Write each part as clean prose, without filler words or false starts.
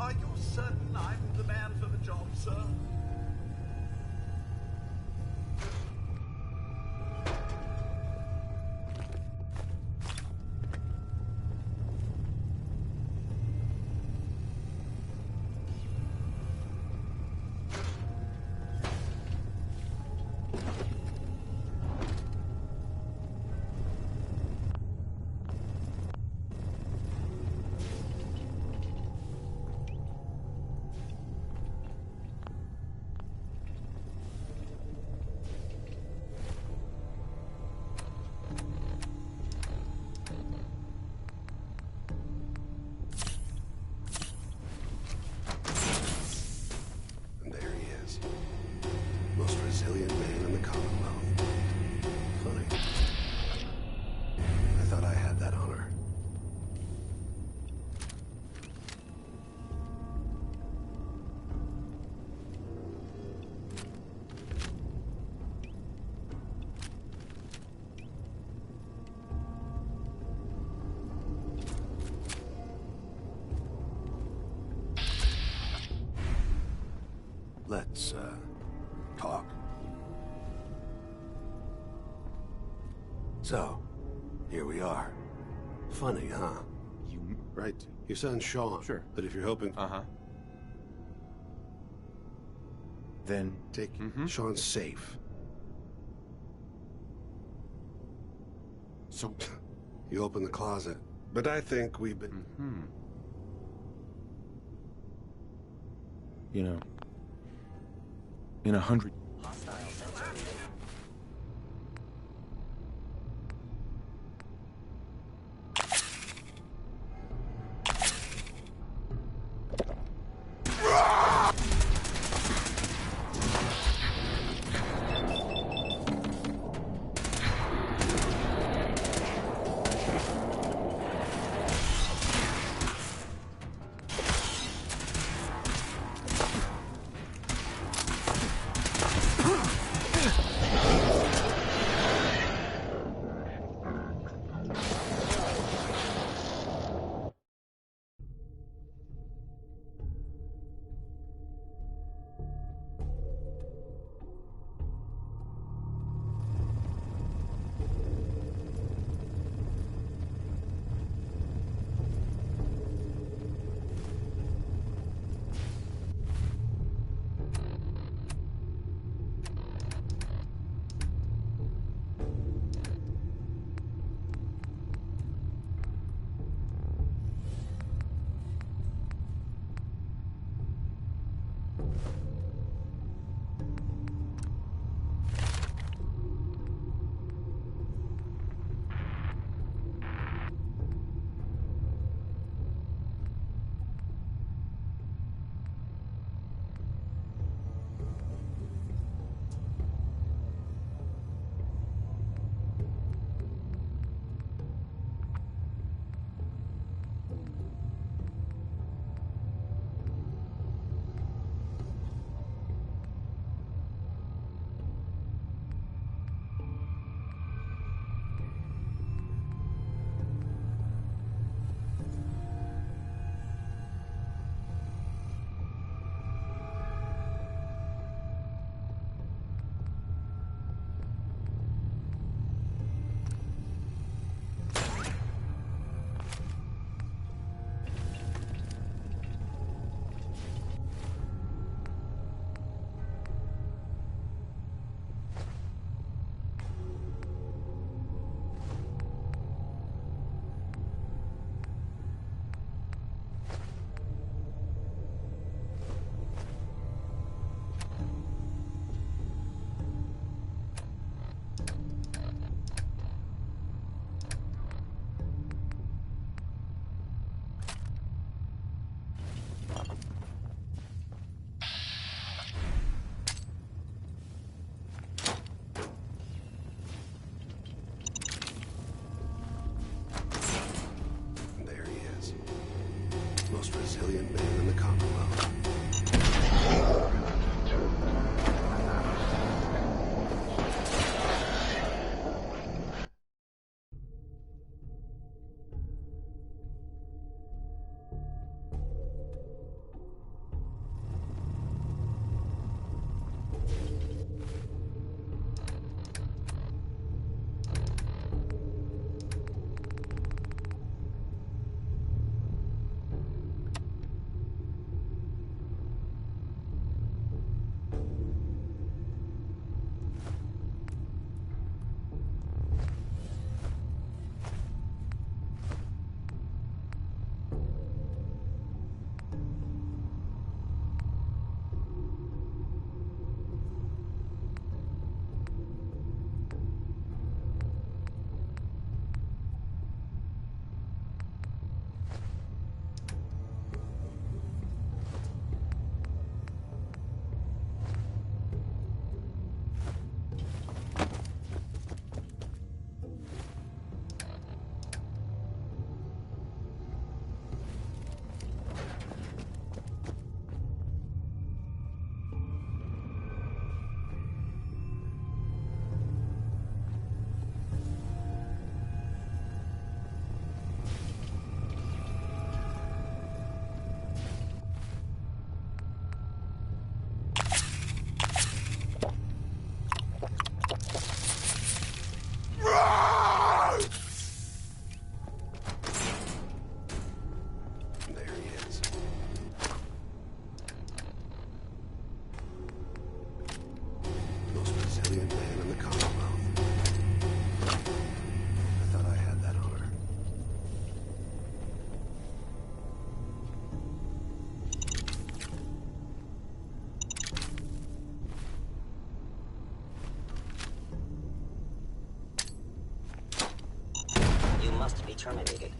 Are you certain I'm the man for the job, sir? Resilient man in the Commonwealth. Funny. I thought I had that honor. Let's, talk. So, here we are. Funny, huh? Right. Your son's Sean. Sure. But if you're hoping... Then... Take... Sean's safe. So... You open the closet. But I think we've been... You know... In 100... Most resilient man in the Commonwealth. terminated.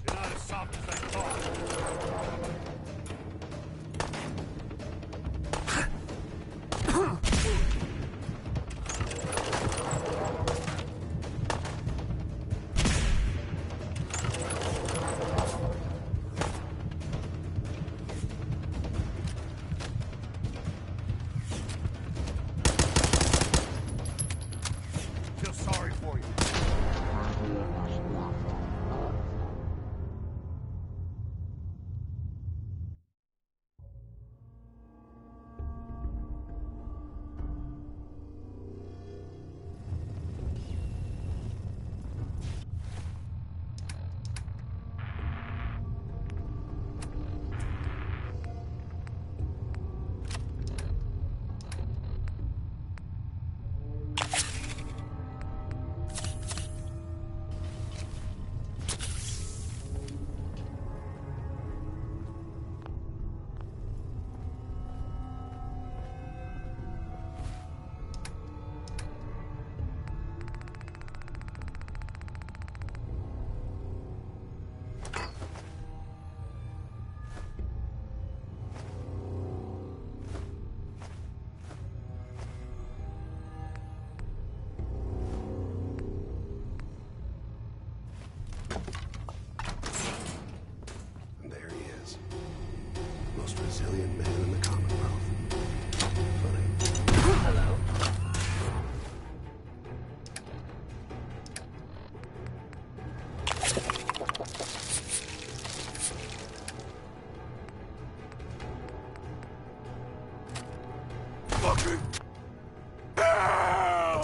You're not as soft as I thought. Feel sorry for you. And there he is. Most resilient man in the Commonwealth. Funny. Hello? Fucking hell!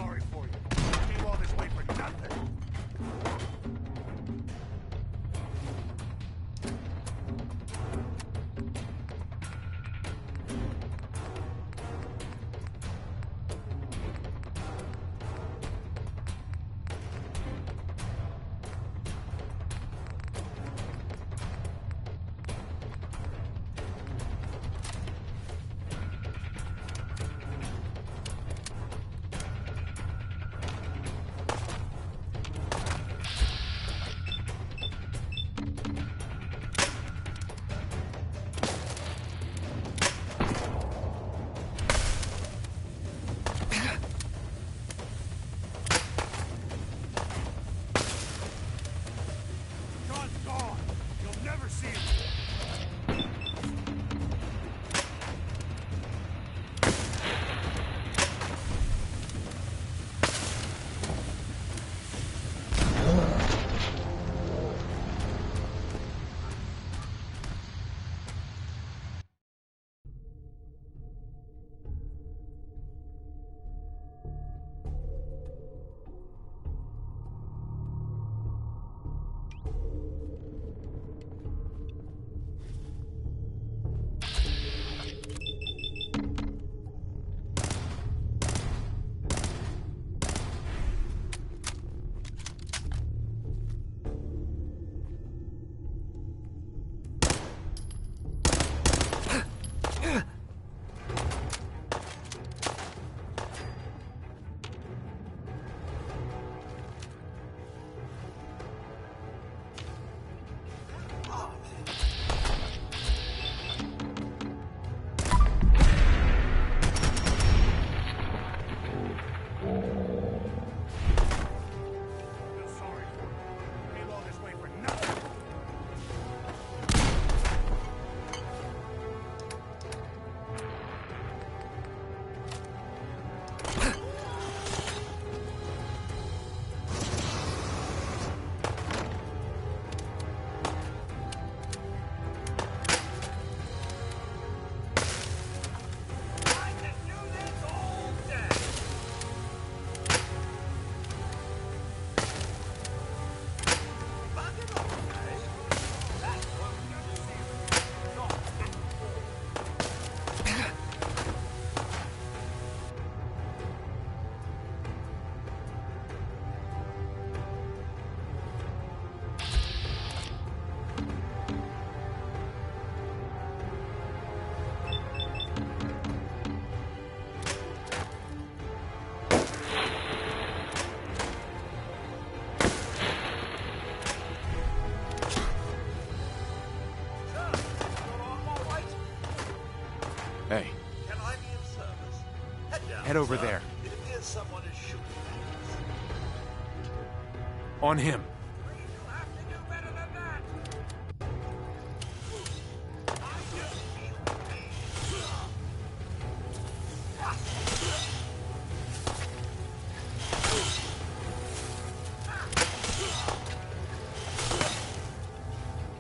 sorry for you. You came all this way for nothing. John's gone. You'll never see him. Feel sorry for you. You came all this way for nothing. I can do this all day. Bug it all, eh? That's what we're gonna see. Not at all. Sir, your arm all right? Hey, Can I be of service? Head down, head over sir. there. It appears someone is shooting at us. On him. You'll have to do better than that. I just feel pain.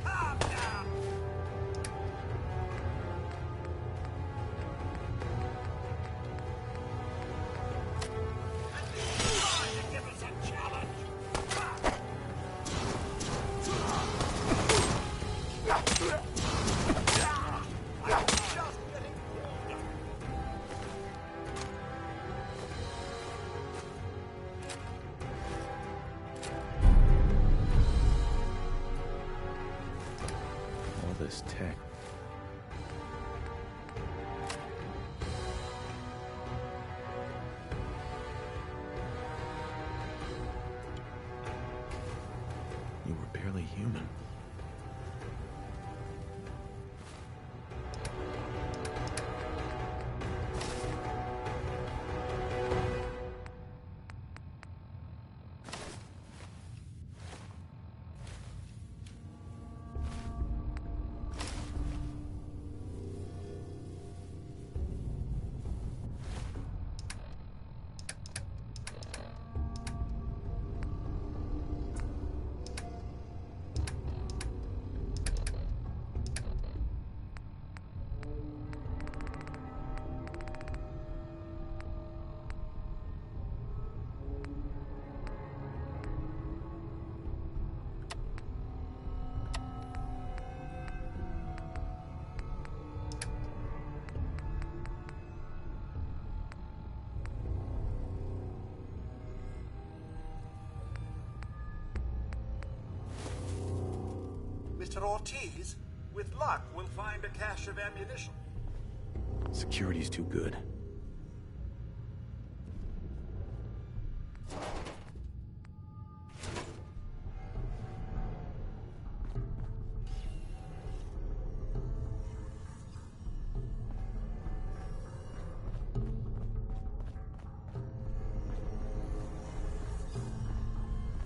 Calm down. Try to give us a challenge. I'm just getting warmed up. All this tech. You were barely human. Mr. Ortiz. With luck, we'll find a cache of ammunition. Security's too good.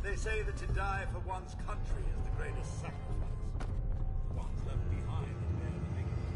They say that to die for one's country is the greatest sacrifice. The ones left behind will bear the biggest.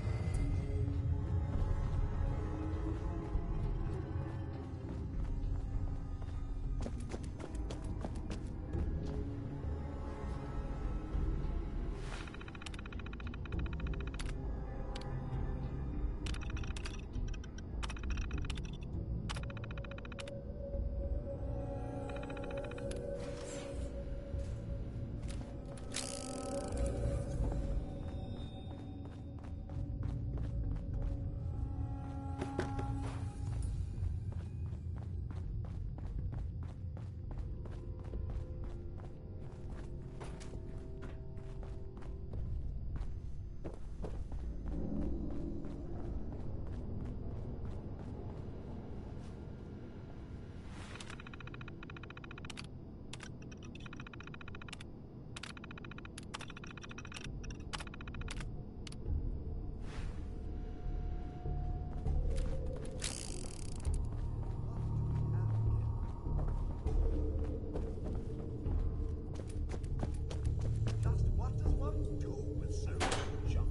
Just what does one do with so much junk?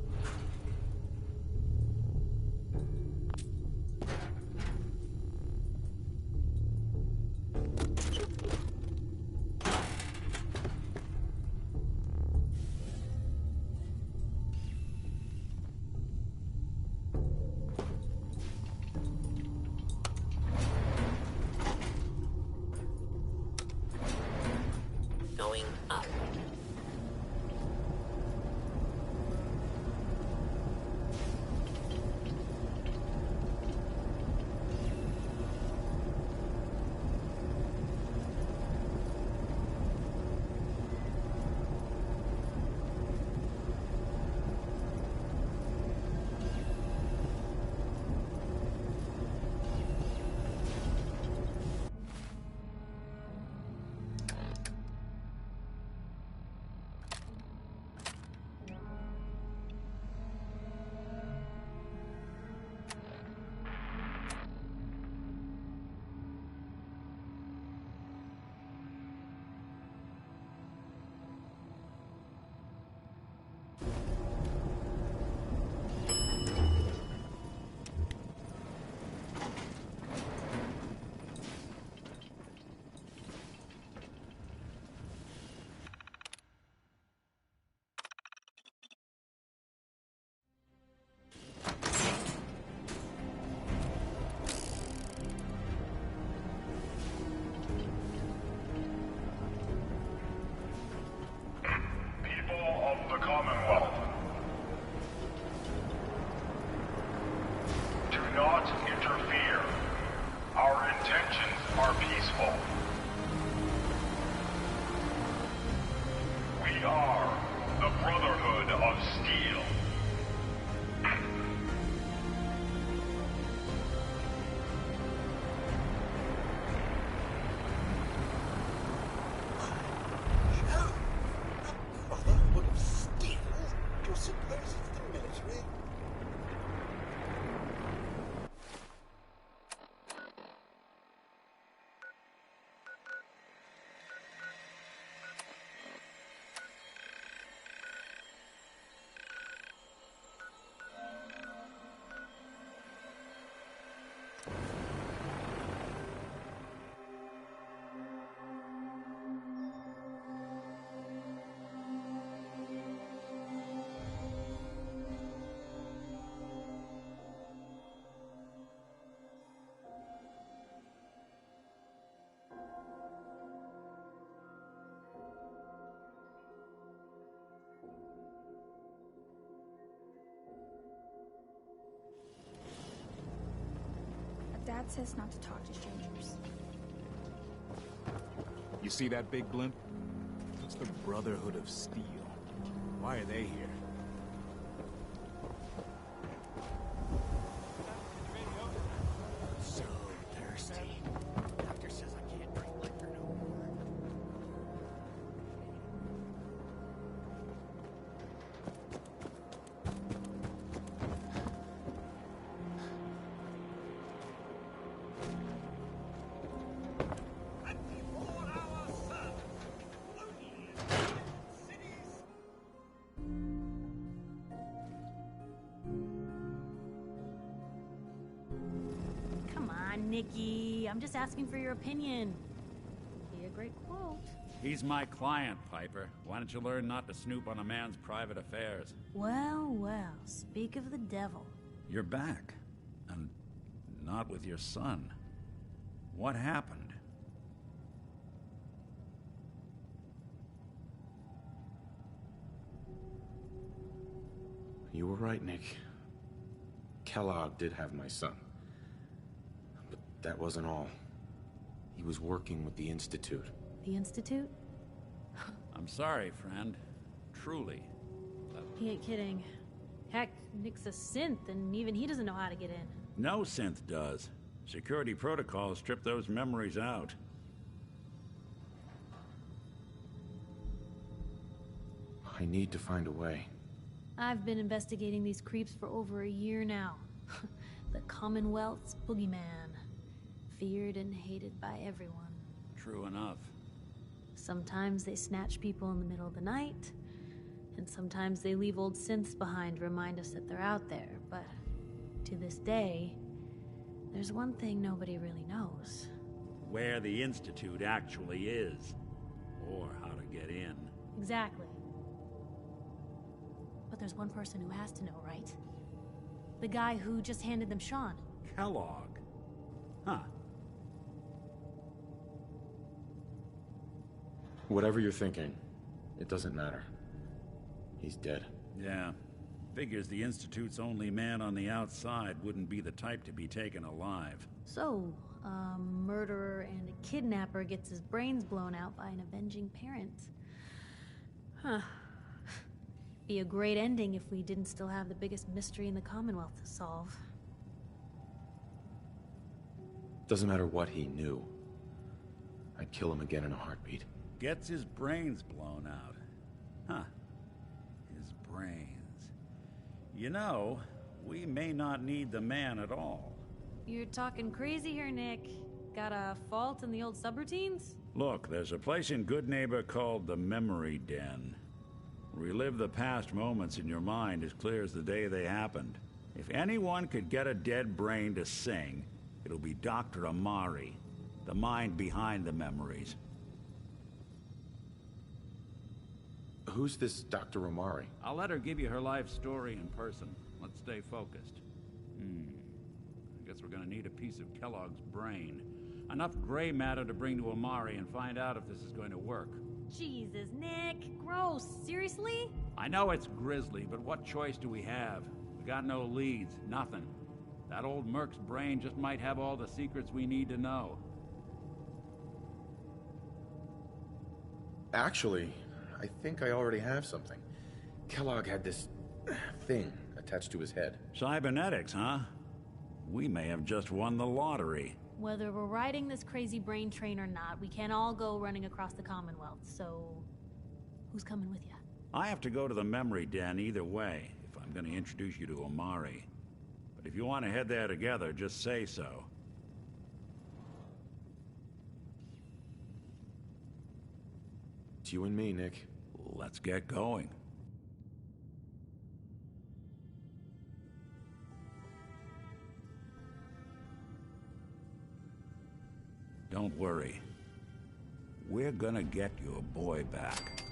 Going up. People of the Commonwealth, do not interfere. Our intentions are peaceful. We are the Brotherhood of Steel. Brotherhood of Steel? Do you suppose it's the military? Dad says not to talk to strangers. You see that big blimp? It's the Brotherhood of Steel. Why are they here? So thirsty. Doctor says I can't drink liquor no more. Come on, Nikki. I'm just asking for your opinion. Be a great quote. He's my client, Piper. Why don't you learn not to snoop on a man's private affairs? Well, well, speak of the devil. You're back. And not with your son. What happened? You were right, Nick. Kellogg did have my son. But that wasn't all. He was working with the Institute. The Institute? I'm sorry, friend. Truly. He ain't kidding. Heck, Nick's a synth, and even he doesn't know how to get in. No synth does. Security protocols strip those memories out. I need to find a way. I've been investigating these creeps for over a year now. The Commonwealth's boogeyman. Feared and hated by everyone. True enough. Sometimes they snatch people in the middle of the night, and sometimes they leave old synths behind to remind us that they're out there, but to this day, there's one thing nobody really knows. Where the Institute actually is. Or how to get in. Exactly. But there's one person who has to know, right? The guy who just handed them Sean. Kellogg. Huh. Whatever you're thinking, it doesn't matter. He's dead. Yeah. Figures the Institute's only man on the outside wouldn't be the type to be taken alive. So, a murderer and a kidnapper gets his brains blown out by an avenging parent. Huh. Be a great ending if we didn't still have the biggest mystery in the Commonwealth to solve. Doesn't matter what he knew. I'd kill him again in a heartbeat. Gets his brains blown out. Huh. His brains. You know, we may not need the man at all. You're talking crazy here, Nick. Got a fault in the old subroutines? Look, there's a place in Good Neighbor called the Memory Den. Relive the past moments in your mind as clear as the day they happened. If anyone could get a dead brain to sing, it'll be Dr. Amari, the mind behind the memories. Who's this Dr. Amari? I'll let her give you her life story in person. Let's stay focused. I guess we're gonna need a piece of Kellogg's brain. Enough gray matter to bring to Amari and find out if this is going to work. Jesus, Nick. Gross. Seriously? I know it's grisly, but what choice do we have? We got no leads, nothing. That old Merc's brain just might have all the secrets we need to know. Actually, I think I already have something. Kellogg had this thing attached to his head. Cybernetics, huh? We may have just won the lottery. Whether we're riding this crazy brain train or not, we can't all go running across the Commonwealth, so... who's coming with you? I have to go to the Memory Den either way, if I'm gonna introduce you to Amari. But if you want to head there together, just say so. It's you and me, Nick. Let's get going. Don't worry. We're gonna get your boy back.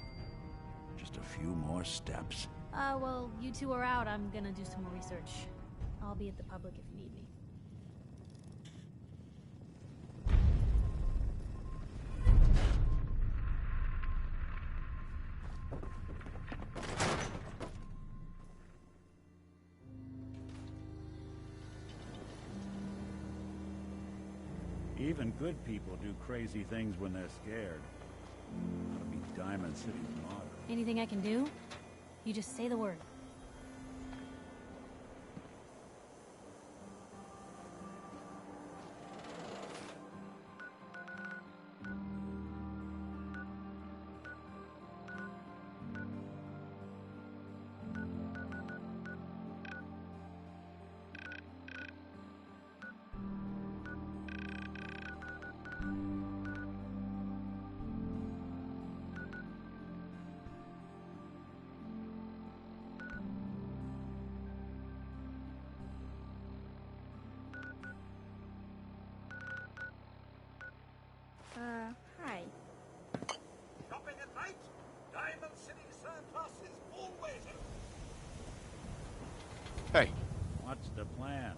Just a few more steps. Well, you two are out. I'm gonna do some more research. I'll be at the public if you need me. Even good people do crazy things when they're scared. Gotta be Diamond City's motto. Anything I can do? You just say the word. Hi. Shopping at night? Diamond City Surplus is always open. Hey, What's the plan?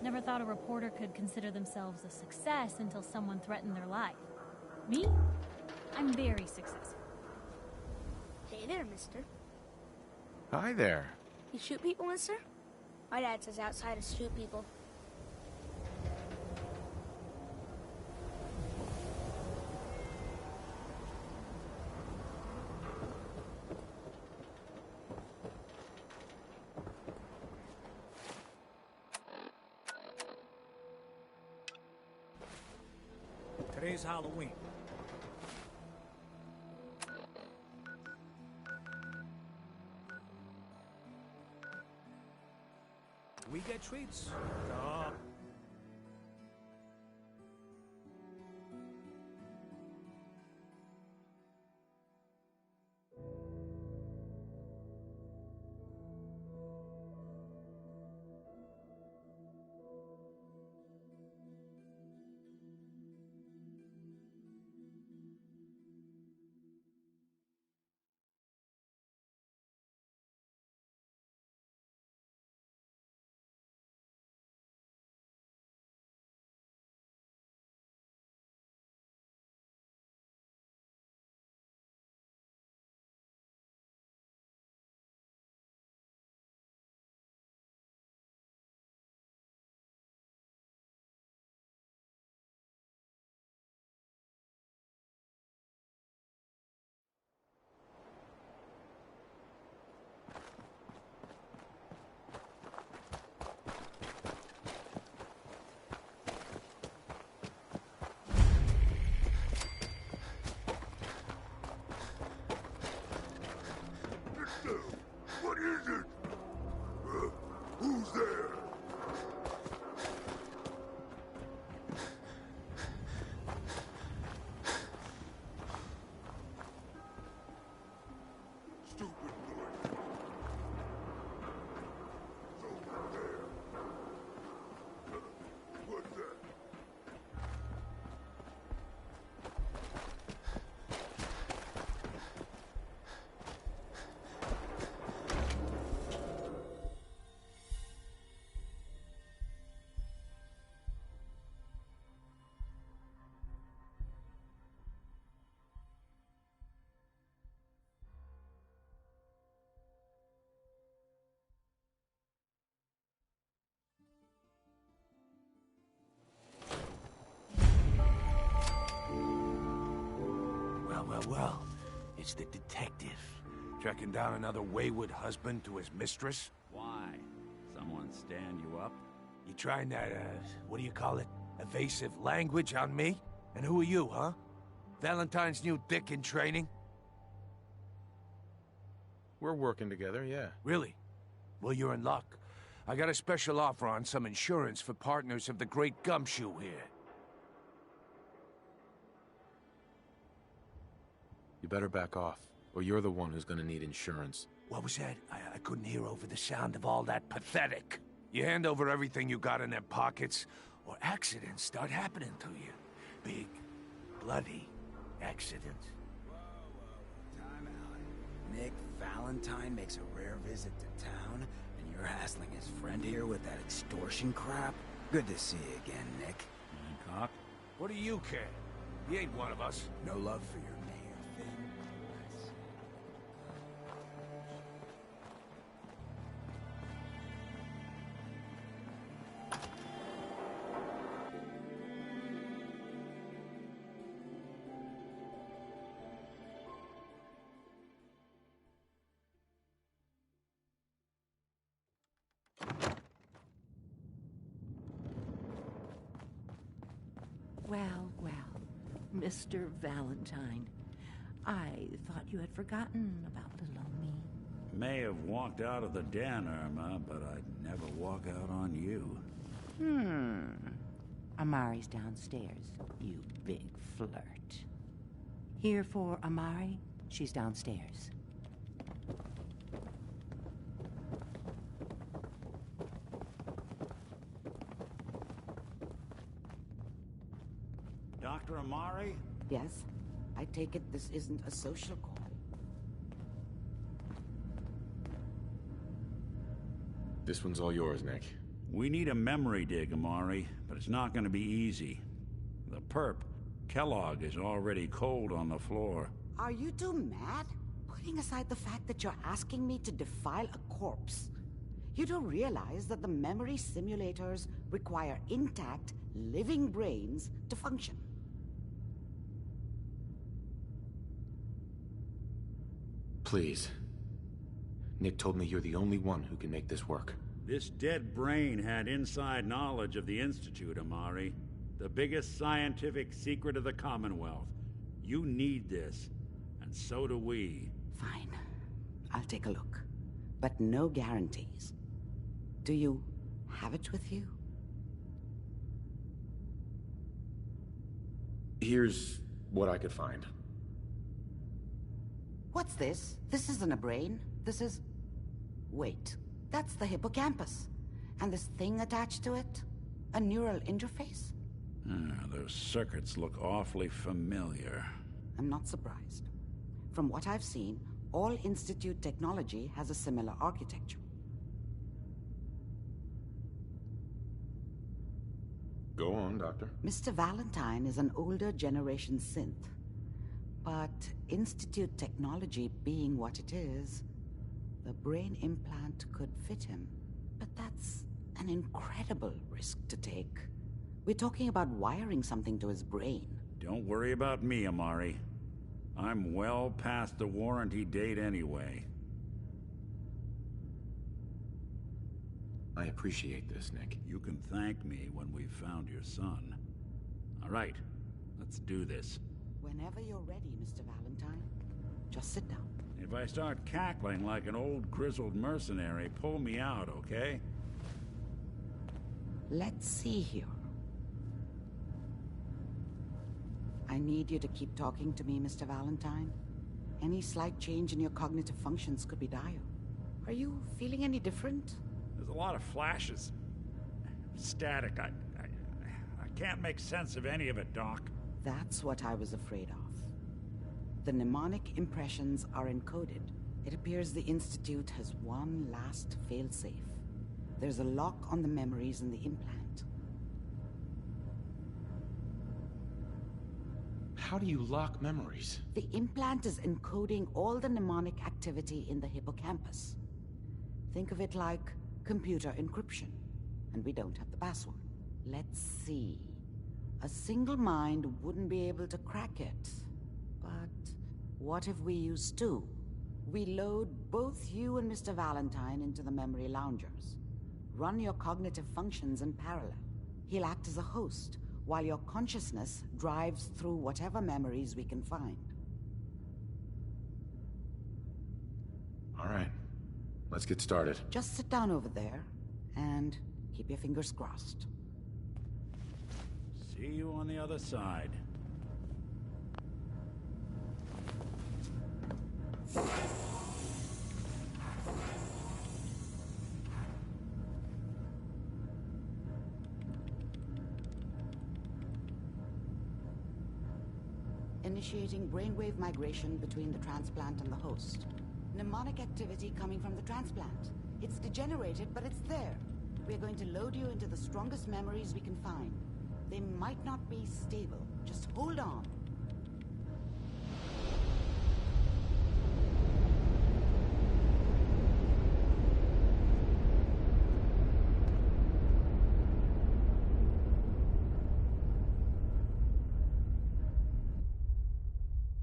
Never thought a reporter could consider themselves a success until someone threatened their life. Me? I'm very successful. Hey there, mister. hi there. You shoot people, mister? My dad says outsiders shoot people. Today's Halloween. We get treats. What is it? Who's there? Stupid noise. It's over there. What's that? Well, it's the detective. Tracking down another wayward husband to his mistress. Why? Someone stand you up? You trying that, what do you call it? Evasive language on me? And who are you, huh? Valentine's new dick in training? We're working together, yeah. Really? Well, you're in luck. I got a special offer on some insurance for partners of the Great Gumshoe here. You better back off, or you're the one who's gonna need insurance. What was that? I couldn't hear over the sound of all that pathetic. You hand over everything you got in their pockets, or accidents start happening to you. Big, bloody accidents. Time out. Nick Valentine makes a rare visit to town, and you're hassling his friend here with that extortion crap? Good to see you again, Nick. Hancock? What do you care? He ain't one of us. No love for your mayor, Finn. Well, well, Mr. Valentine. I thought you had forgotten about little old me. May have walked out of the den, Irma, but I'd never walk out on you. Amari's downstairs, you big flirt. Here for Amari? She's downstairs. Dr. Amari? Yes? I take it this isn't a social call. This one's all yours, Nick. We need a memory dig, Amari, but it's not going to be easy. The perp, Kellogg, is already cold on the floor. Are you two mad? Putting aside the fact that you're asking me to defile a corpse, you do realize that the memory simulators require intact, living brains to function. Please. Nick told me you're the only one who can make this work. This dead brain had inside knowledge of the Institute, Amari. The biggest scientific secret of the Commonwealth. You need this, and so do we. Fine. I'll take a look. But no guarantees. Do you have it with you? Here's what I could find. What's this? This isn't a brain. This is... Wait. That's the hippocampus. And this thing attached to it? A neural interface? Those circuits look awfully familiar. I'm not surprised. From what I've seen, all Institute technology has a similar architecture. Go on, Doctor. Mr. Valentine is an older generation synth. But Institute technology being what it is, the brain implant could fit him. But that's an incredible risk to take. We're talking about wiring something to his brain. Don't worry about me, Amari. I'm well past the warranty date anyway. I appreciate this, Nick. You can thank me when we've found your son. All right, let's do this. Whenever you're ready, Mr. Valentine. Just sit down. If I start cackling like an old grizzled mercenary, pull me out, okay? Let's see here. I need you to keep talking to me, Mr. Valentine. Any slight change in your cognitive functions could be dire. Are you feeling any different? There's a lot of flashes. Static. I can't make sense of any of it, Doc. That's what I was afraid of. The mnemonic impressions are encoded. It appears the Institute has one last failsafe. There's a lock on the memories in the implant. How do you lock memories? The implant is encoding all the mnemonic activity in the hippocampus. Think of it like computer encryption. And we don't have the password. Let's see. A single mind wouldn't be able to crack it. But what if we use two? We load both you and Mr. Valentine into the memory loungers. Run your cognitive functions in parallel. He'll act as a host, while your consciousness drives through whatever memories we can find. All right. Let's get started. Just sit down over there, and keep your fingers crossed. See you on the other side. Initiating brainwave migration between the transplant and the host. Mnemonic activity coming from the transplant. It's degenerated, but it's there. We're going to load you into the strongest memories we can find. They might not be stable. Just hold on.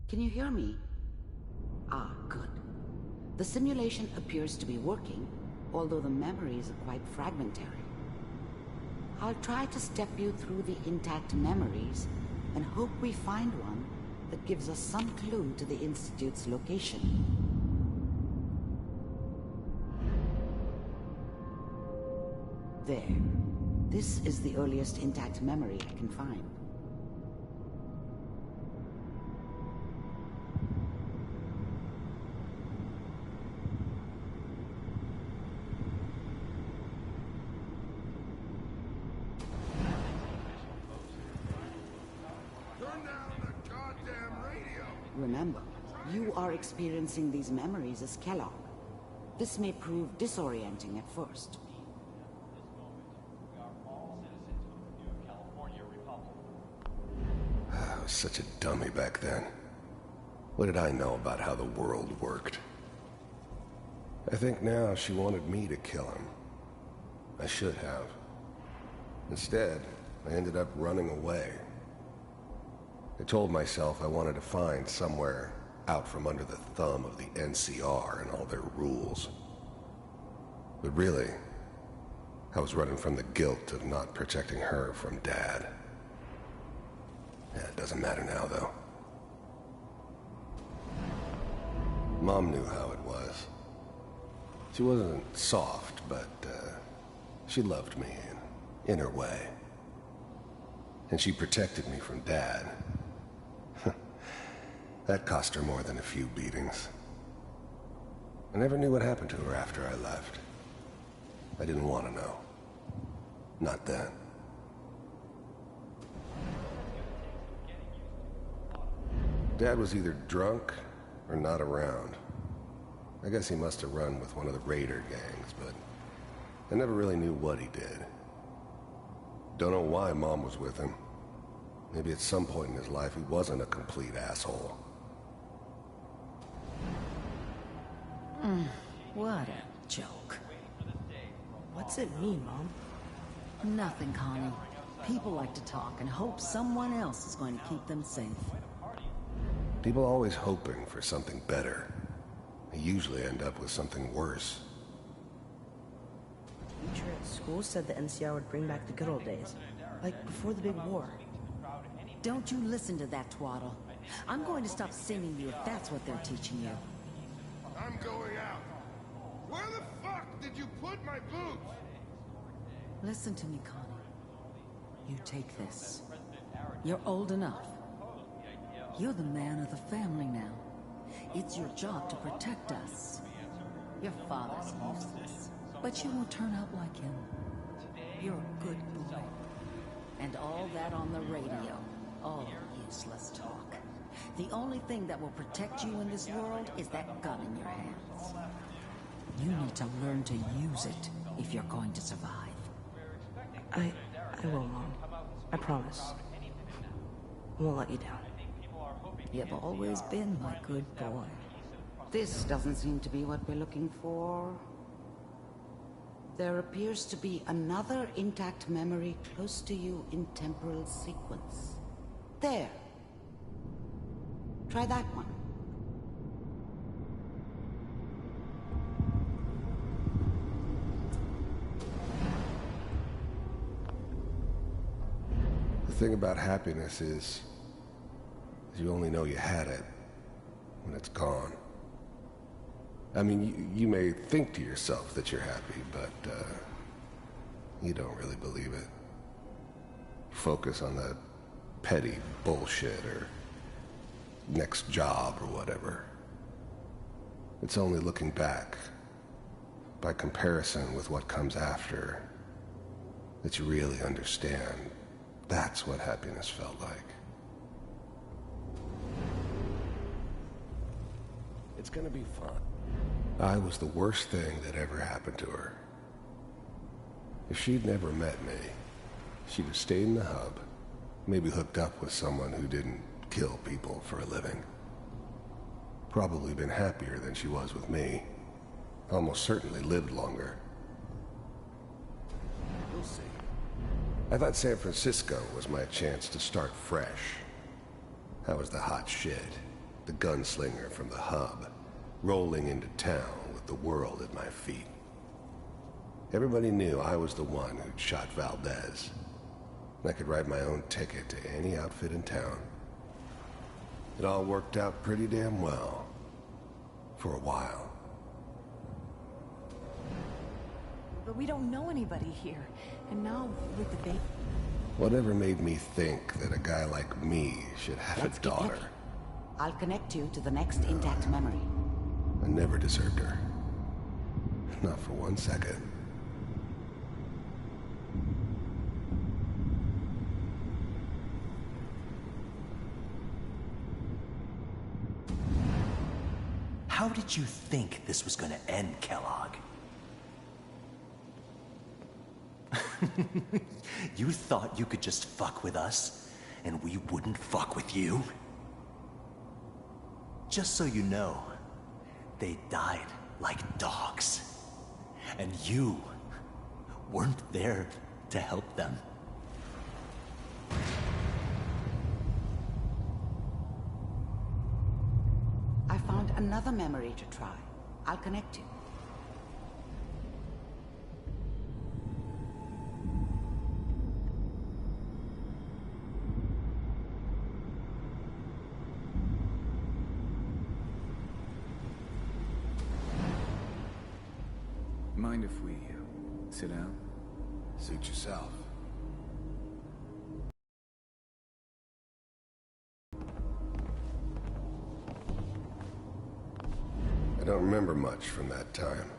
Can you hear me? Ah, good. The simulation appears to be working, although the memories are quite fragmentary. I'll try to step you through the intact memories and hope we find one that gives us some clue to the Institute's location. There. This is the earliest intact memory I can find. Remember, you are experiencing these memories as Kellogg. This may prove disorienting at first. I was such a dummy back then. What did I know about how the world worked? I think now she wanted me to kill him. I should have. Instead, I ended up running away. I told myself I wanted to find somewhere out from under the thumb of the NCR and all their rules. But really, I was running from the guilt of not protecting her from Dad. Yeah, it doesn't matter now, though. Mom knew how it was. She wasn't soft, but she loved me in her way. And she protected me from Dad. That cost her more than a few beatings. I never knew what happened to her after I left. I didn't want to know. Not then. Dad was either drunk or not around. I guess he must have run with one of the raider gangs, but I never really knew what he did. Don't know why Mom was with him. Maybe at some point in his life he wasn't a complete asshole. What a joke. What's it mean, Mom? Nothing, Connie. People like to talk and hope someone else is going to keep them safe. People always hoping for something better. They usually end up with something worse. The teacher at school said the NCR would bring back the good old days. Like before the big war. Don't you listen to that twaddle. I'm going to stop singing you if that's what they're teaching you. I'm going out. Where the fuck did you put my boots? Listen to me, Connie. You take this. You're old enough. You're the man of the family now. It's your job to protect us. Your father's useless, but you won't turn out like him. You're a good boy. And all that on the radio, all useless talk. The only thing that will protect you in this world is that gun in your hands. You need to learn to use it if you're going to survive. I will, Mom. I promise. I won't let you down. You've always been my good boy. This doesn't seem to be what we're looking for. There appears to be another intact memory close to you in temporal sequence. There. Try that one. The thing about happiness is you only know you had it when it's gone. I mean, you may think to yourself that you're happy, but you don't really believe it. Focus on that petty bullshit or next job or whatever. It's only looking back, by comparison with what comes after, that you really understand. That's what happiness felt like. It's gonna be fun. I was the worst thing that ever happened to her. If she'd never met me, she'd have stayed in the hub, maybe hooked up with someone who didn't kill people for a living. Probably been happier than she was with me. Almost certainly lived longer. We'll see. I thought San Francisco was my chance to start fresh. I was the hot shit, the gunslinger from the hub, rolling into town with the world at my feet. Everybody knew I was the one who'd shot Valdez. I could write my own ticket to any outfit in town. It all worked out pretty damn well. For a while. But we don't know anybody here. And now, with the baby... Whatever made me think that a guy like me should have a daughter? I'll connect you to the next intact memory. I never deserved her. Not for 1 second. How did you think this was gonna end, Kellogg? You thought you could just fuck with us, and we wouldn't fuck with you? Just so you know, they died like dogs. And you weren't there to help them. I found another memory to try. I'll connect you. Mind if we sit down? Suit yourself. I don't remember much from that time.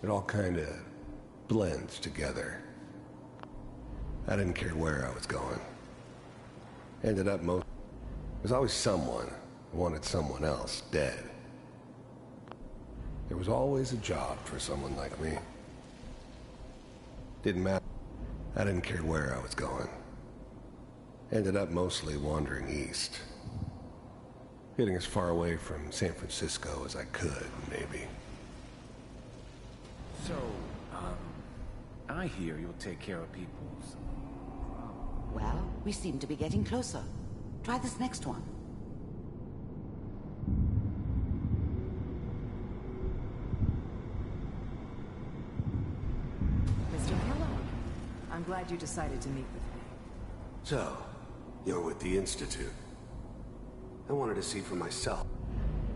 It all kinda blends together. I didn't care where I was going. Ended up There's always someone who wanted someone else dead. There was always a job for someone like me. Didn't matter. I didn't care where I was going. Ended up mostly wandering east. Getting as far away from San Francisco as I could, maybe. So, I hear you'll take care of people's... Well, we seem to be getting closer. Try this next one. Mr. Kellogg, I'm glad you decided to meet with me. So, you're with the Institute. I wanted to see for myself.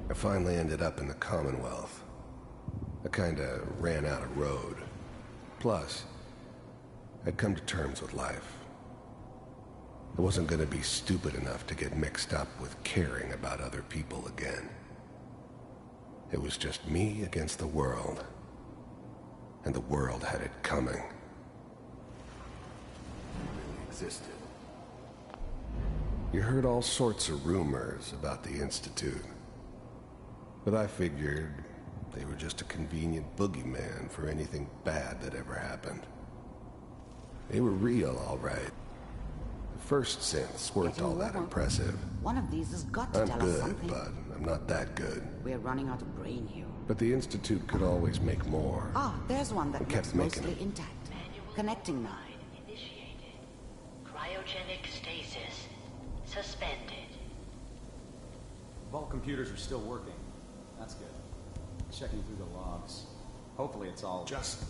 I finally ended up in the Commonwealth. I kinda ran out of road. Plus, I'd come to terms with life. I wasn't gonna be stupid enough to get mixed up with caring about other people again. It was just me against the world. And the world had it coming. It really existed. You heard all sorts of rumors about the Institute. But I figured they were just a convenient boogeyman for anything bad that ever happened. They were real, all right. The first synths weren't all that impressive. One of these has got to I'm tell us good, something. but I'm not that good. We're running out of brain here. But the Institute could always make more. Ah, there's one that I kept looks making mostly them. intact. Connecting now. Initiated. Cryogenic stasis suspended. Vault computers are still working. That's good. Checking through the logs. Hopefully it's all... Just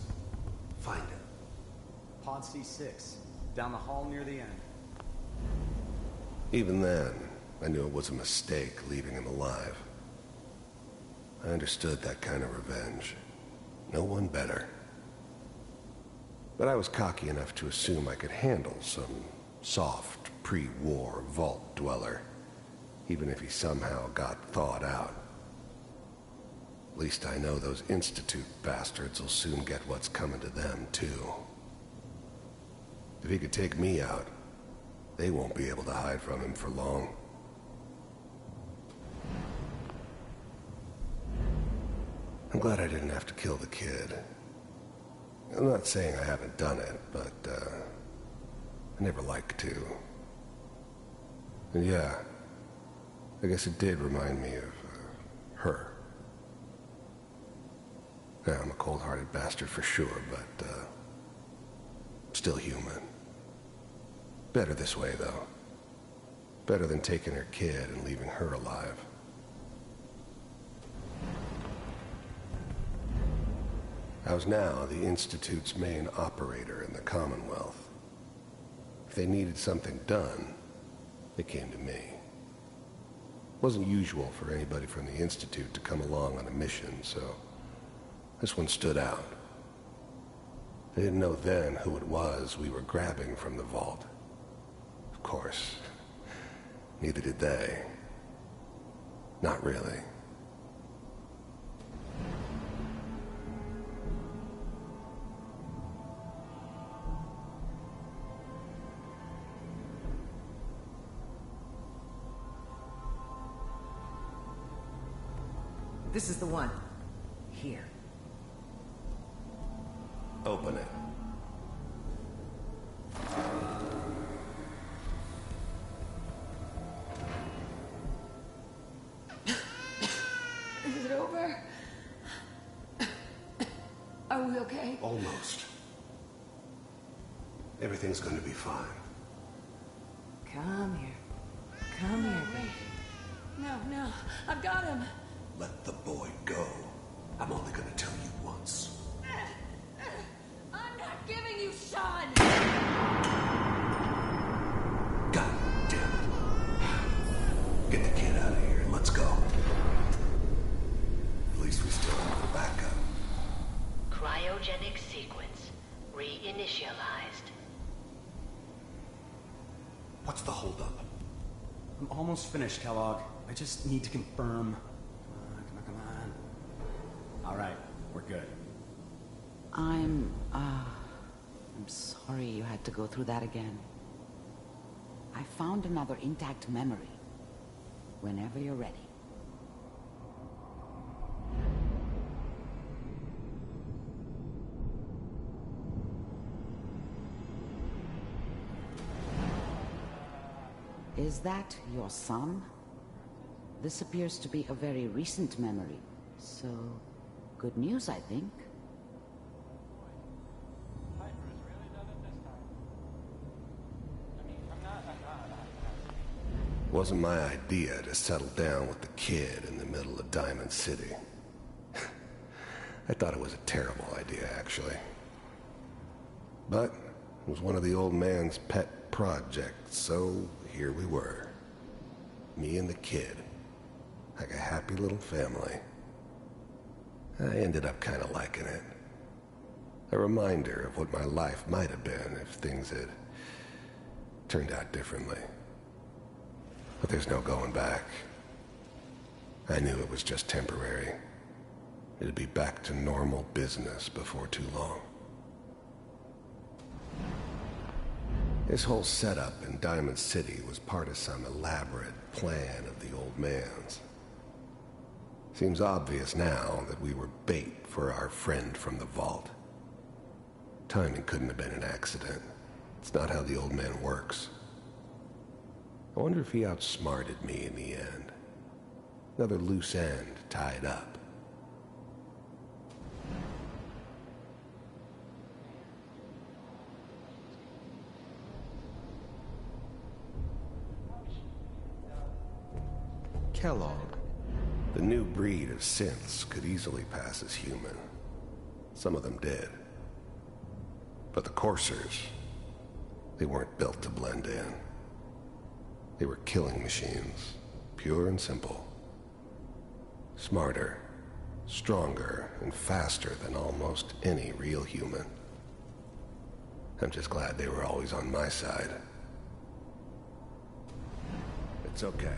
find it. Pod C6. Down the hall near the end. Even then, I knew it was a mistake leaving him alive. I understood that kind of revenge. No one better. But I was cocky enough to assume I could handle some soft, pre-war vault dweller, even if he somehow got thawed out. At least I know those Institute bastards will soon get what's coming to them, too. If he could take me out, they won't be able to hide from him for long. I'm glad I didn't have to kill the kid. I'm not saying I haven't done it, but, I never liked to. And yeah, I guess it did remind me of, her. Yeah, I'm a cold-hearted bastard for sure, but, still human. Better this way, though. Better than taking her kid and leaving her alive. I was now the Institute's main operator in the Commonwealth. If they needed something done, they came to me. It wasn't usual for anybody from the Institute to come along on a mission, so this one stood out. They didn't know then who it was we were grabbing from the vault. Of course, neither did they. Not really. This is the one. Here. Open it. Is it over? Are we okay? Almost. Everything's going to be fine. Come here. Come here, baby. No, I've got him. Let the boy go. I'm only going to tell you once. I'm not giving you Sean! God damn it. Get the kid out of here and let's go. At least we still have the backup. Cryogenic sequence reinitialized. What's the holdup? I'm almost finished, Kellogg. I just need to confirm. Come on. All right, we're good. I'm sorry you had to go through that again. I found another intact memory. Whenever you're ready. Is that your son? This appears to be a very recent memory, so good news, I think. It wasn't my idea to settle down with the kid in the middle of Diamond City. I thought it was a terrible idea, actually. But it was one of the old man's pet projects, so here we were. Me and the kid. Like a happy little family. I ended up kind of liking it. A reminder of what my life might have been if things had turned out differently. But there's no going back. I knew it was just temporary. It'd be back to normal business before too long. This whole setup in Diamond City was part of some elaborate plan of the old man's. Seems obvious now that we were bait for our friend from the vault. Timing couldn't have been an accident. It's not how the old man works. I wonder if he outsmarted me in the end. Another loose end tied up. Kellogg. The new breed of synths could easily pass as human. Some of them did. But the coursers, they weren't built to blend in. They were killing machines, pure and simple. Smarter, stronger, and faster than almost any real human. I'm just glad they were always on my side. It's okay.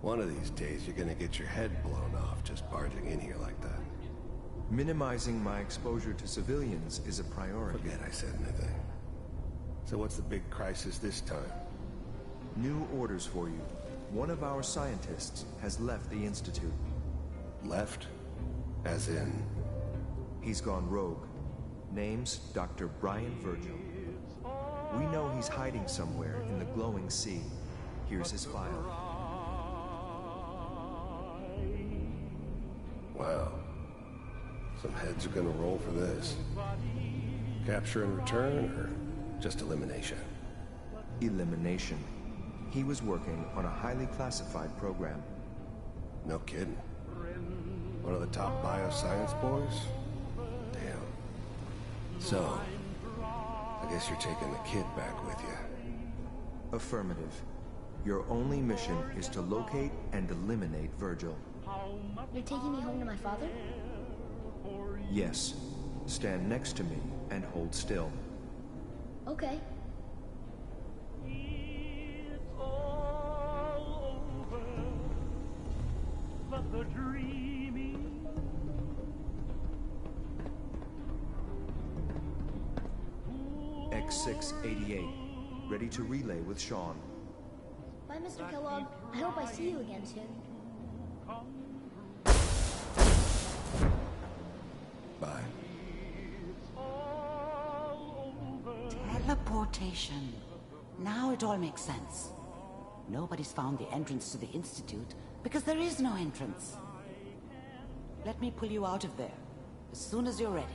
One of these days you're gonna get your head blown off just barging in here like that. Minimizing my exposure to civilians is a priority. Forget I said anything. So what's the big crisis this time? New orders for you. One of our scientists has left the Institute. Left? As in? He's gone rogue. Name's Dr. Brian Virgil. We know he's hiding somewhere in the glowing sea. Here's his file. Wow. Some heads are gonna roll for this. Capture and return, or just elimination? Elimination. He was working on a highly classified program. No kidding. One of the top bioscience boys? So, I guess you're taking the kid back with you. Affirmative. Your only mission is to locate and eliminate Virgil. You're taking me home to my father? Yes. Stand next to me and hold still. Okay. X688. Ready to relay with Sean. Bye, Mr. Kellogg. I hope I see you again soon. Bye. Teleportation. Now it all makes sense. Nobody's found the entrance to the Institute because there is no entrance. Let me pull you out of there as soon as you're ready.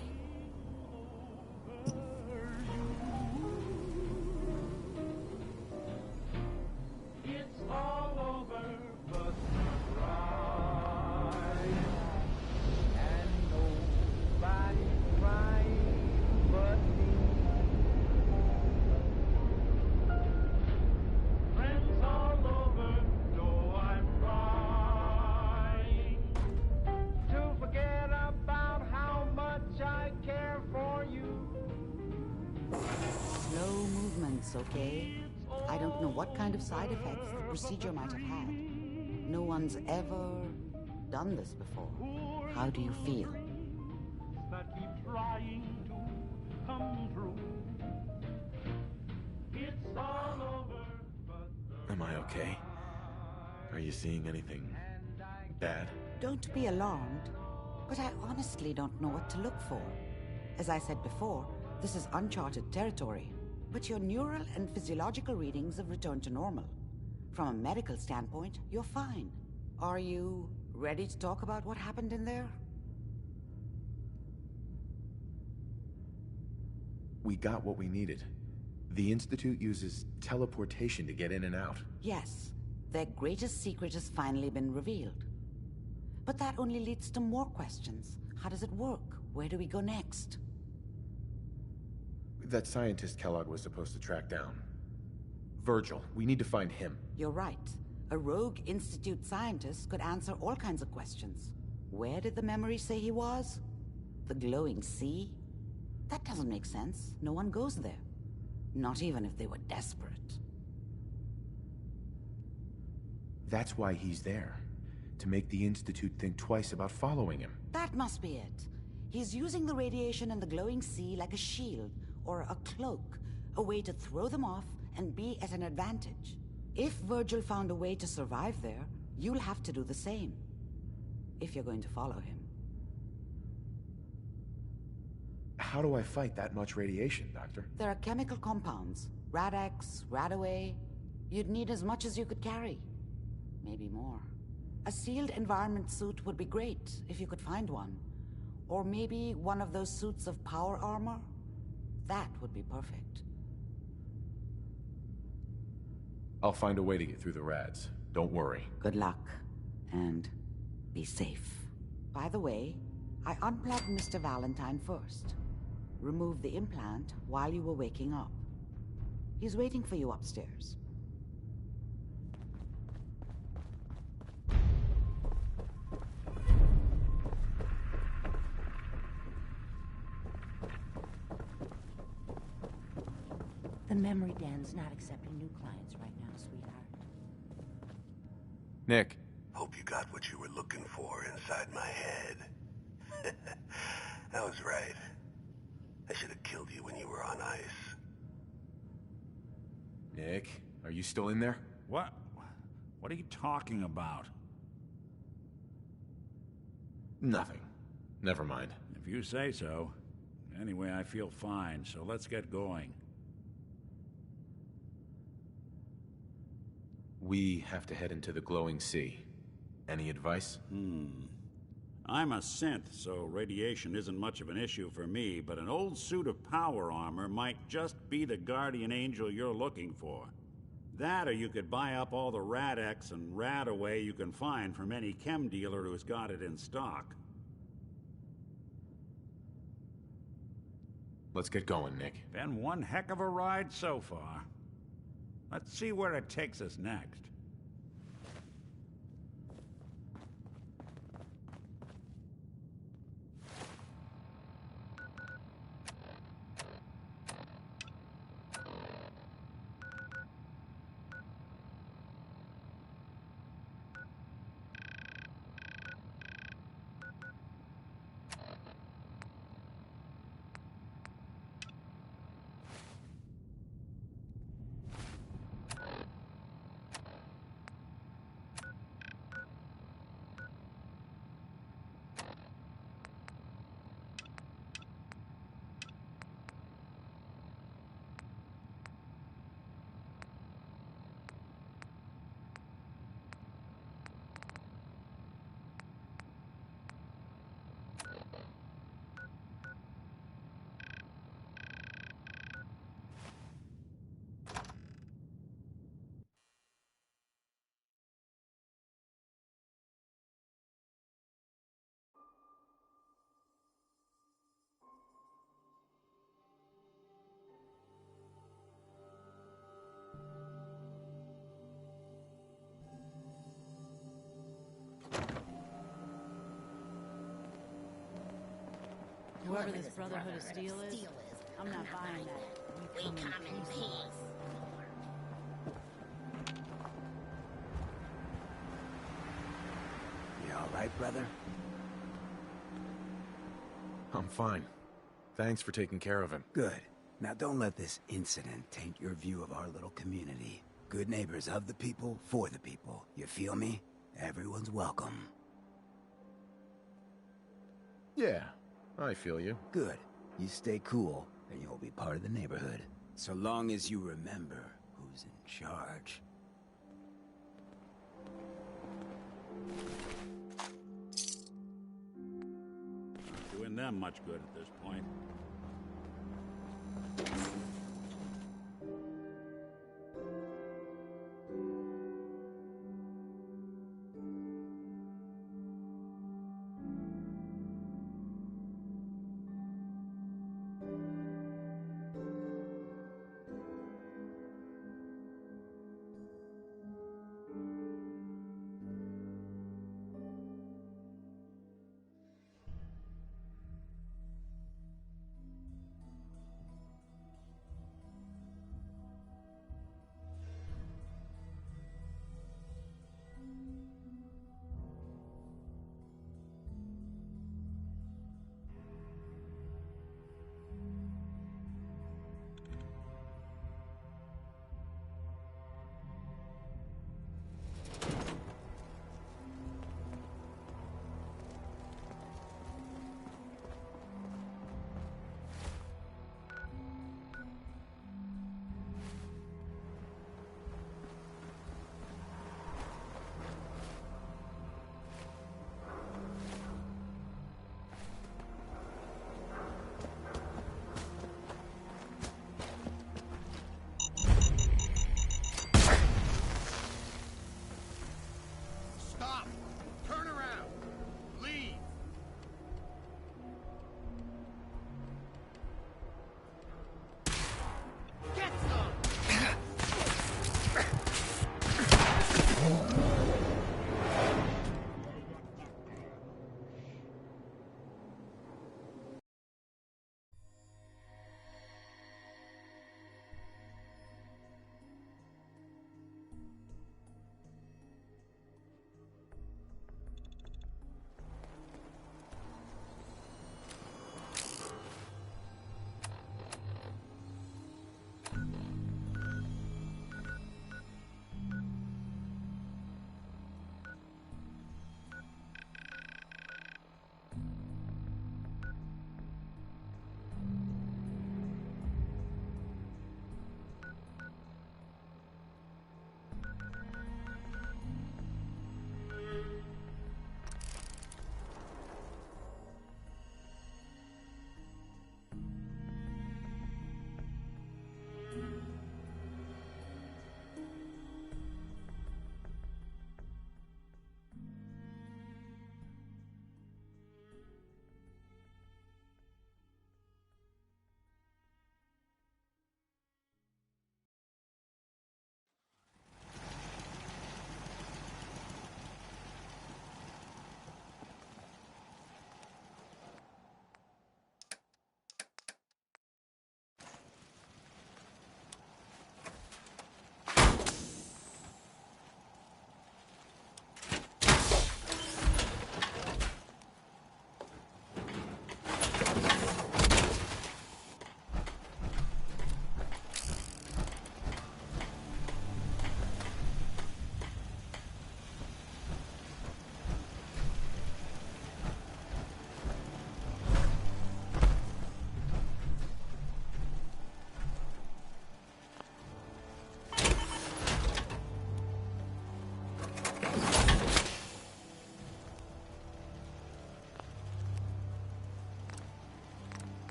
Okay? I don't know what kind of side effects the procedure might have had. No one's ever done this before. How do you feel? Am I okay? Are you seeing anything bad? Don't be alarmed, but I honestly don't know what to look for. As I said before, this is uncharted territory. But your neural and physiological readings have returned to normal. From a medical standpoint, you're fine. Are you ready to talk about what happened in there? We got what we needed. The Institute uses teleportation to get in and out. Yes, their greatest secret has finally been revealed. But that only leads to more questions. How does it work? Where do we go next? That scientist Kellogg was supposed to track down. Virgil, we need to find him. You're right. A rogue Institute scientist could answer all kinds of questions. Where did the memory say he was? The glowing sea? That doesn't make sense. No one goes there. Not even if they were desperate. That's why he's there. To make the Institute think twice about following him. That must be it. He's using the radiation in the glowing sea like a shield, or a cloak, a way to throw them off and be at an advantage. If Virgil found a way to survive there, you'll have to do the same. If you're going to follow him. How do I fight that much radiation, Doctor? There are chemical compounds. Rad-X, Radaway. You'd need as much as you could carry. Maybe more. A sealed environment suit would be great, if you could find one. Or maybe one of those suits of power armor? That would be perfect. I'll find a way to get through the rads. Don't worry. Good luck. And be safe. By the way, I unplugged Mr. Valentine first. Removed the implant while you were waking up. He's waiting for you upstairs. The memory den's not accepting new clients right now, sweetheart. Nick. Hope you got what you were looking for inside my head. I was right. I should have killed you when you were on ice. Nick, are you still in there? What? What are you talking about? Nothing. Never mind. If you say so. Anyway, I feel fine, so let's get going. We have to head into the glowing sea. Any advice? I'm a synth, so radiation isn't much of an issue for me, but an old suit of power armor might just be the guardian angel you're looking for. That, or you could buy up all the Rad-X and Radaway you can find from any chem dealer who's got it in stock. Let's get going, Nick. Been one heck of a ride so far. Let's see where it takes us next. Whoever this Brotherhood of Steel is, I'm not buying that. We come in peace. You all right, brother? I'm fine. Thanks for taking care of him. Good. Now don't let this incident taint your view of our little community. Good neighbors of the people, for the people. You feel me? Everyone's welcome. Yeah, I feel you. Good. You stay cool, and you'll be part of the neighborhood. So long as you remember who's in charge. Not doing them much good at this point.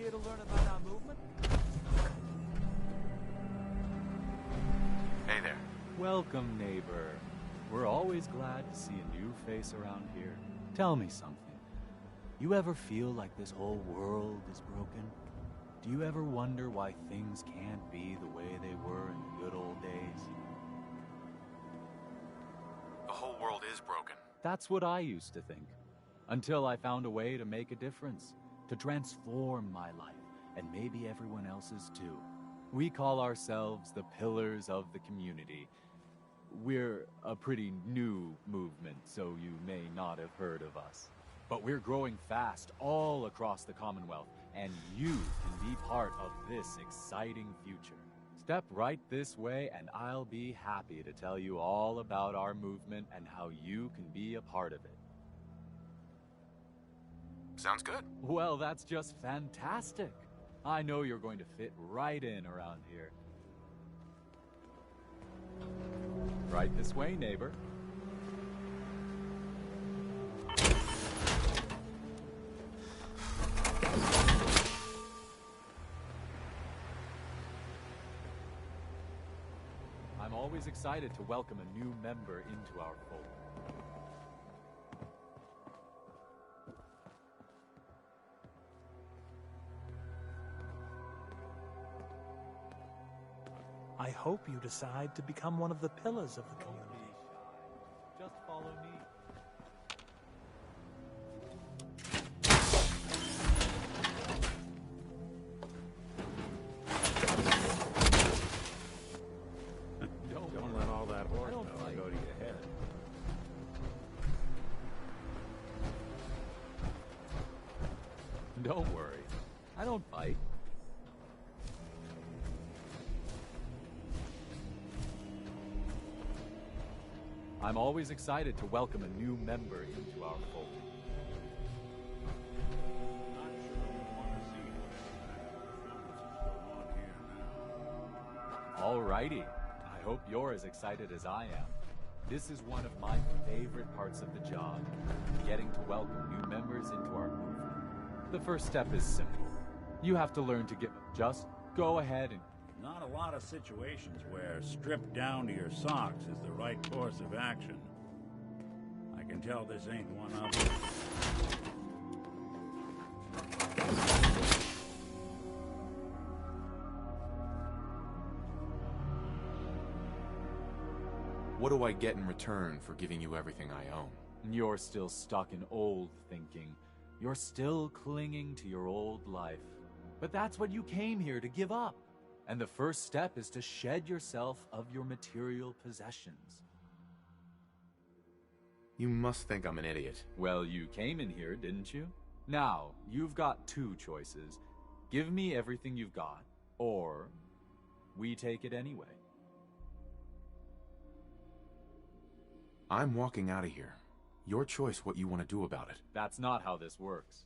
here to learn about our movement? Hey there. Welcome, neighbor. We're always glad to see a new face around here. Tell me something. You ever feel like this whole world is broken? Do you ever wonder why things can't be the way they were in the good old days? The whole world is broken. That's what I used to think. Until I found a way to make a difference. To transform my life, and maybe everyone else's too. We call ourselves the Pillars of the Community. We're a pretty new movement, so you may not have heard of us. But we're growing fast all across the Commonwealth, and you can be part of this exciting future. Step right this way, and I'll be happy to tell you all about our movement and how you can be a part of it. Sounds good. Well, that's just fantastic. I know you're going to fit right in around here. Right this way, neighbor. I'm always excited to welcome a new member into our fold. I hope you decide to become one of the pillars of the community. Just follow me. Don't let all that horsepower go to your head. Don't worry. I don't fight. I'm always excited to welcome a new member into our fold. Alrighty. I hope you're as excited as I am. This is one of my favorite parts of the job, getting to welcome new members into our movement. The first step is simple. You have to learn to give up. Just go ahead and... Not a lot of situations where stripped down to your socks is the right course of action. I can tell this ain't one of them. What do I get in return for giving you everything I own? You're still stuck in old thinking. You're still clinging to your old life. But that's what you came here to give up. And the first step is to shed yourself of your material possessions. You must think I'm an idiot. Well, you came in here, didn't you? Now, you've got two choices. Give me everything you've got, or we take it anyway. I'm walking out of here. Your choice what you want to do about it. That's not how this works.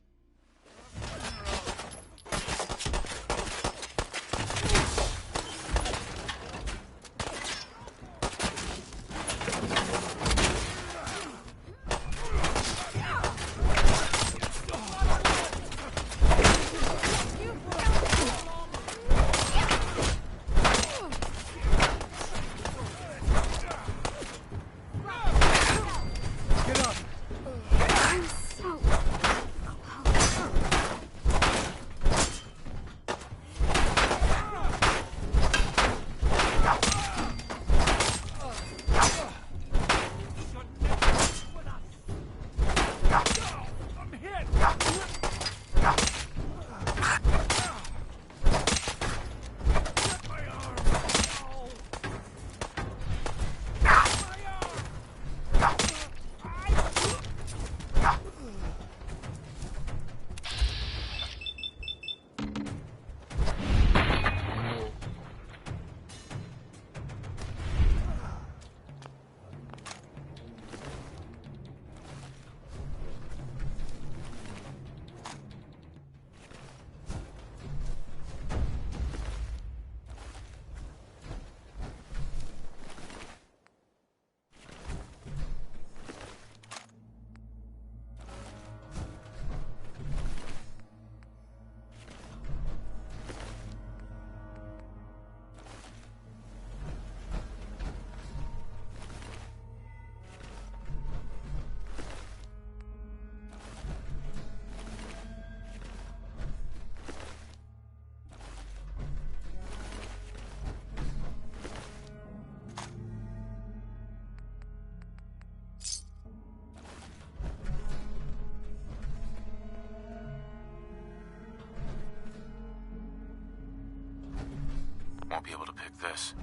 won't be able to pick this.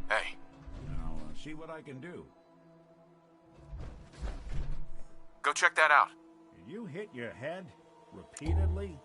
Hey. I'll see what I can do. Go check that out. Did you hit your head repeatedly?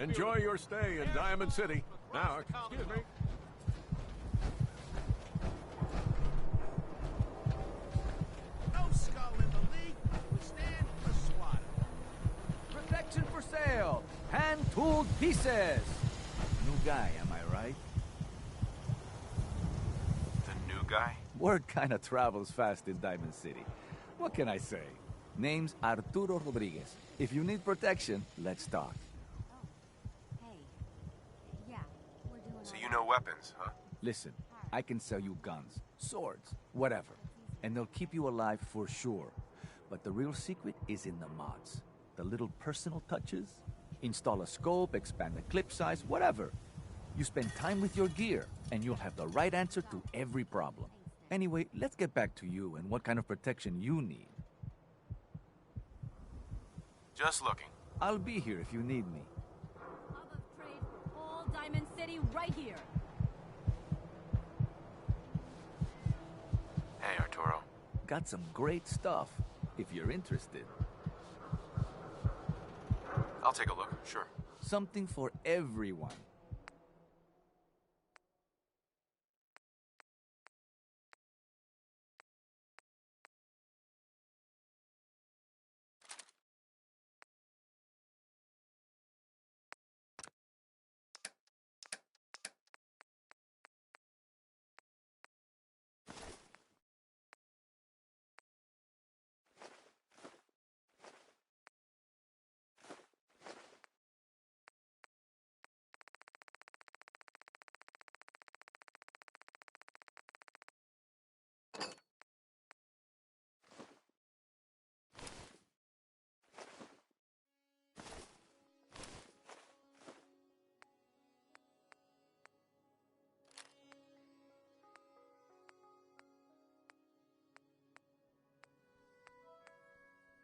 Enjoy your stay in Diamond City. Now, excuse me. No skull in the league. We stand for SWAT. Protection for sale. Hand-tooled pieces. New guy, am I right? The new guy? Word kinda travels fast in Diamond City. What can I say? Name's Arturo Rodriguez. If you need protection, let's talk. So you know weapons, huh? Listen, I can sell you guns, swords, whatever. And they'll keep you alive for sure. But the real secret is in the mods. The little personal touches. Install a scope, expand the clip size, whatever. You spend time with your gear, and you'll have the right answer to every problem. Anyway, let's get back to you and what kind of protection you need. Just looking. I'll be here if you need me. All Diamond City right here. Hey, Arturo. Got some great stuff, if you're interested. I'll take a look, sure. Something for everyone.